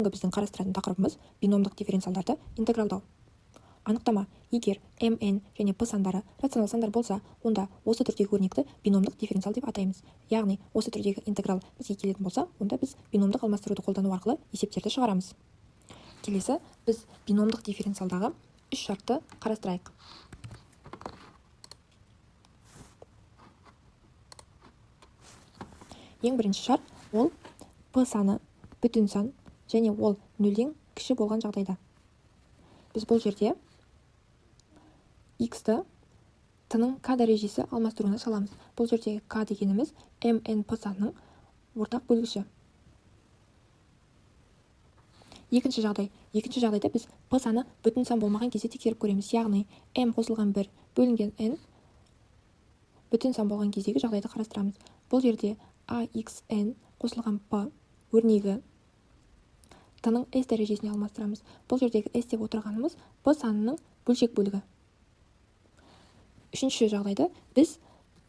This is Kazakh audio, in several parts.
Біздің қарастыратын тақырыбымыз биномдық дифференциалдарды интегралдау. Анықтама: егер mn және p сандары рационал сандар болса, онда осы түрдегі өрнекті биномдық дифференциал деп атаймыз. Яғни, осы түрдегі интеграл бізге келетін болса, онда біз биномдық алмастыруды қолдану арқылы есептерді шығарамыз. Келесі, біз биномдық дифференциалдағы үш шартты қарастырайық. Ең бірінші шарт ол p саны бүтін сан және ол нөлден кіші болған жағдайда. Біз бұл жерде x-ті t-ның k дәрежесі алмастыруына саламыз. Бұл жердегі k дегеніміз mn p санының ортақ бөлгіші. Екінші жағдайда біз p саны бүтін сан болмаған кезде тексеріп көреміз. Яғни m қосылған 1 бөлінген n бүтін сан болған кездегі жағдайды қарастырамыз. Бұл жерде axn қосылған p өрнегі t-ның s дәрежесіне алмастырамыз. Бұл жердегі s деп отырғанымыз p санының бөлшек бөлігі. Үшінші жағдайда біз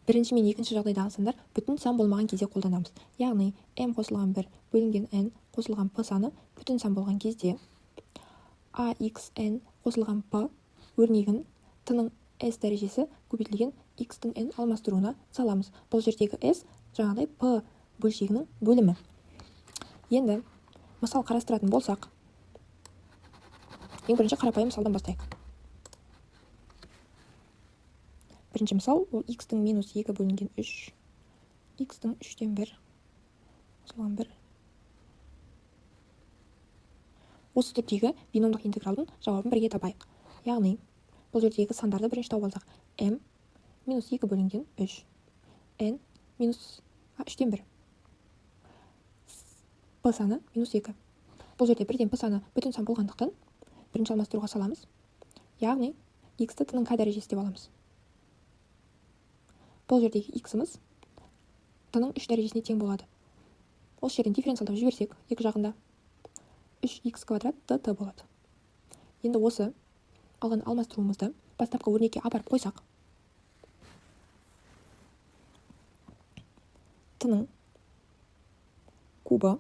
бірінші мен екінші жағдайдағы сандар бүтін сан болмаған кезде қолданамыз. Яғни m қосылған 1 бөлінген n қосылған p саны бүтін сан болған кезде axn қосылған p өрнегін t-ның s дәрежесі көбейтілген x-тің n алмастыруына саламыз. Бұл жердегі s жаңағыдай p бөлшегінің бөлімі. Енді мысал қарастыратын болсақ, ең бірінші қарапайым мысалдан бастайық. Бірінші мысал ол x-тің минус 2 бөлінген 3, x-тің 3-тен 1 қосылған 1. Осы түрдегі биномдық интегралдың жауабын бірге табайық. Яғни, бұл жердегі сандарды бірінші тауып алсақ, m минус 2 бөлінген 3, n минус 3-тен 1. p саны минус 2. Бұл жерде бірден p саны бүтін сан болғандықтан бірінші алмастыруға саламыз. Яғни, x-ті t-ның k дәрежесі деп аламыз. Бұл жердегі x-іміз t-ның 3 дәрежесіне тең болады. Осы жерден дифференциалдап жіберсек, екі жағында 3x квадрат t болады. Енді осы алған алмастыруымызды бастапқы өрнекке апарып қойсақ, t-ның кубы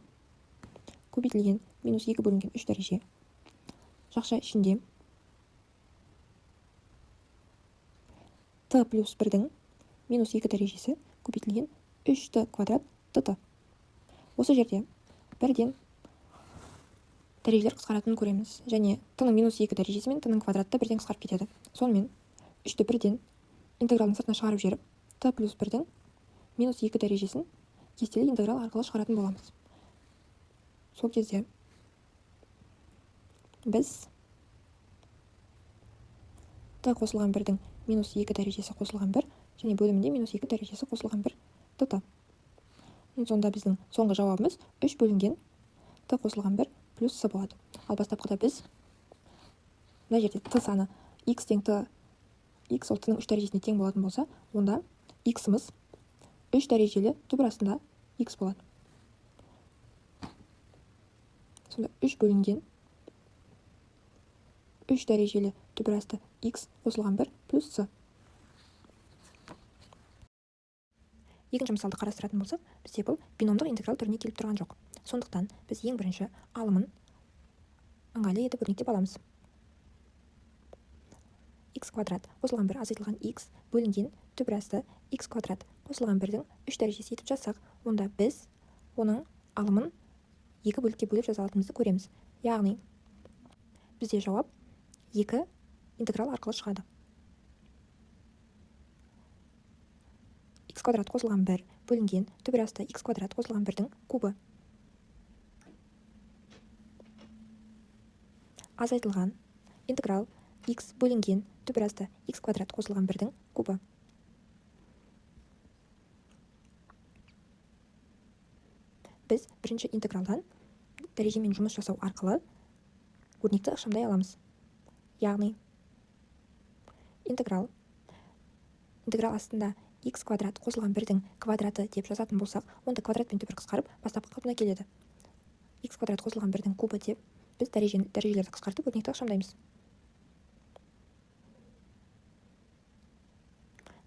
көбейтілген минус 2 бөлінген 3 дәреже. Жақша ішінде t плюс 1-дің минус 2 дәрежесі көбейтілген 3t квадрат tt. Осы жерде бірден дәрежелер қысқаратынын көреміз. Және t-ның минус 2 дәрежесі мен t-ның квадратты бірден қысқарып кетеді. Сонымен 3-ті бірден интегралдың сыртына шығарып жіберіп, t плюс 1-дің минус 2 дәрежесін кестелі интеграл арқылы шығаратын боламыз. Сол кезде біз t қосылған 1-дің минус 2 дәрежесі қосылған 1 және бөлімінде минус 2 дәрежесі қосылған 1 tt. Сонда біздің соңғы жауабымыз 3 бөлінген t қосылған 1 плюс с болады. Ал бастапқыда біз мына жерде t саны x тең t, x ол t-ның 3 дәрежесіне тең болатын болса, онда x-іміз 3 дәрежелі түбір астында x болады. Сонда 3 бөлінген 3 дәрежелі түбір асты x қосылған 1 плюс с. Екінші мысалды қарастыратын болсақ, бізде бұл биномдық интеграл түріне келіп тұрған жоқ. Сондықтан біз ең бірінші алымын ыңғайлы етіп өрнектеп аламыз. x квадрат қосылған 1 азайтылған x бөлінген түбір асты x квадрат қосылған 1-дің 3 дәрежесі етіп жазсақ, онда біз оның алымын 2 бөлікке бөліп жаза алатынымызды көреміз. Яғни, бізде жауап 2 интеграл арқылы шығады. x квадрат қосылған 1 бөлінген түбір асты x квадрат қосылған 1-дің кубы. Азайтылған интеграл x бөлінген түбір асты x квадрат қосылған 1-дің кубы. Біз бірінші интегралдан дәрежемен жұмыс жасау арқылы өрнекті ықшамдай аламыз. Яғни, интеграл астында x квадрат қосылған 1-дің квадраты деп жазатын болсақ, онда квадрат пен түбір қысқарып, бастапқы қалпына келеді. x квадрат қосылған 1-дің кубы деп біз дәрежелерді қысқартып өрнекті ықшамдаймыз.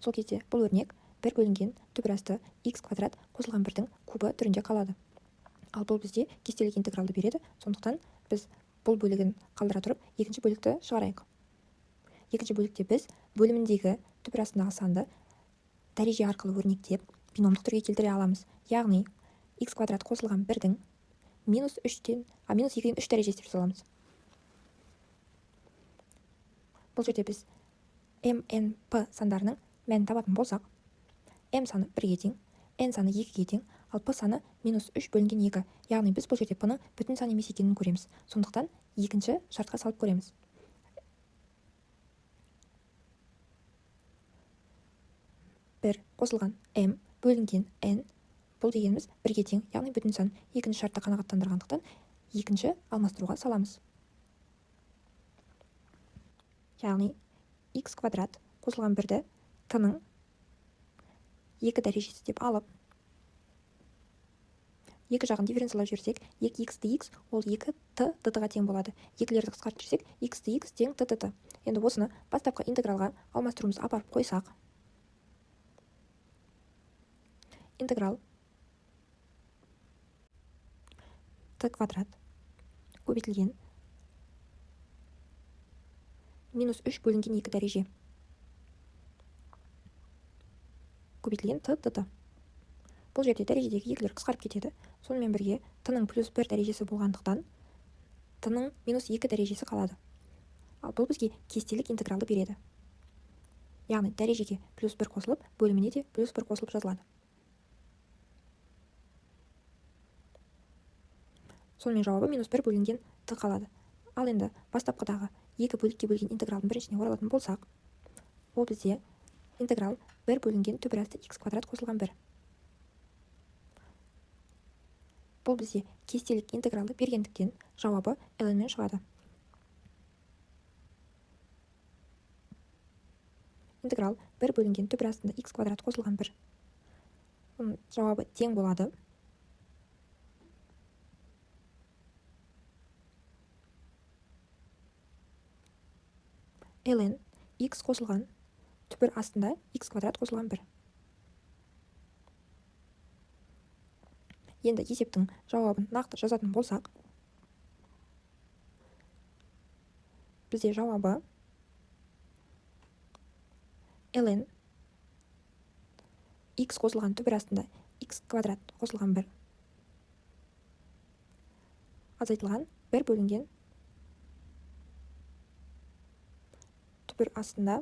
Сол кезде бұл өрнек 1 бөлінген түбір асты x квадрат қосылған 1-дің кубы түрінде қалады. ал бұл бізде кестелік интегралды береді. Сондықтан біз бұл бөлігін қалдыра тұрып, екінші бөлікті шығарайық. Екінші бөлікте біз бөліміндегі түбір астындағы санды дәреже арқылы өрнектеп, биномдық түрге келтіре аламыз. Яғни, x квадрат қосылған 1-дің минус 2-ден 3 дәрежесі деп жазаламыз. Бұл жерде біз MNP сандарының мәнін табатын болсақ, m саны 1-ге тең, n саны 2-ге тең, ал p саны минус 3 бөлінген 2. Яғни біз бұл жерде p-ның бүтін сан емес екенін көреміз. Сондықтан екінші шартқа салып көреміз. Бір қосылған m бөлінген n, бұл дегеніміз 1-ге тең, яғни бүтін сан. Екінші шартты қанағаттандырғандықтан екінші алмастыруға саламыз. Яғни x квадрат қосылған 1-ді t-ның 2 дәрежесі деп алып, екі жағын дифференциялап жіберсек, 2x dx ол 2t dt-ға тең болады. Екілерді қысқартып жіберсек, x dx тең t dt. Енді осыны бастапқы интегралға алмастыруымызды апарып қойсақ, интеграл t квадрат көбейтілген минус 3 бөлінген 2 дәреже көбейтілген t dt. Бұл жерде дәрежедегі екілер қысқарып кетеді. Сонымен бірге t-ның плюс 1 дәрежесі болғандықтан t-ның минус 2 дәрежесі қалады. Ал бұл бізге кестелік интегралды береді. Яғни дәрежеге плюс 1 қосылып, бөліміне де плюс 1 қосылып жазылады. Сонымен жауабы минус 1 бөлінген t қалады. Ал енді бастапқыдағы 2 бөлікке бөлген интегралдың біріншіне оралатын болсақ, ол бізде интеграл 1 бөлінген түбір асты x квадрат қосылған 1. Бұл бізде кестелік интегралды бергендіктен жауабы ln-мен шығады. Интеграл 1 бөлінген түбір астында x квадрат қосылған 1. Оның жауабы тең болады. ln x қосылған түбір астында x квадрат қосылған 1. Енді есептің жауабын нақты жазатын болсақ, бізде жауабы ln x қосылған түбір астында x квадрат қосылған 1 азайтылған 1 бөлінген түбір астында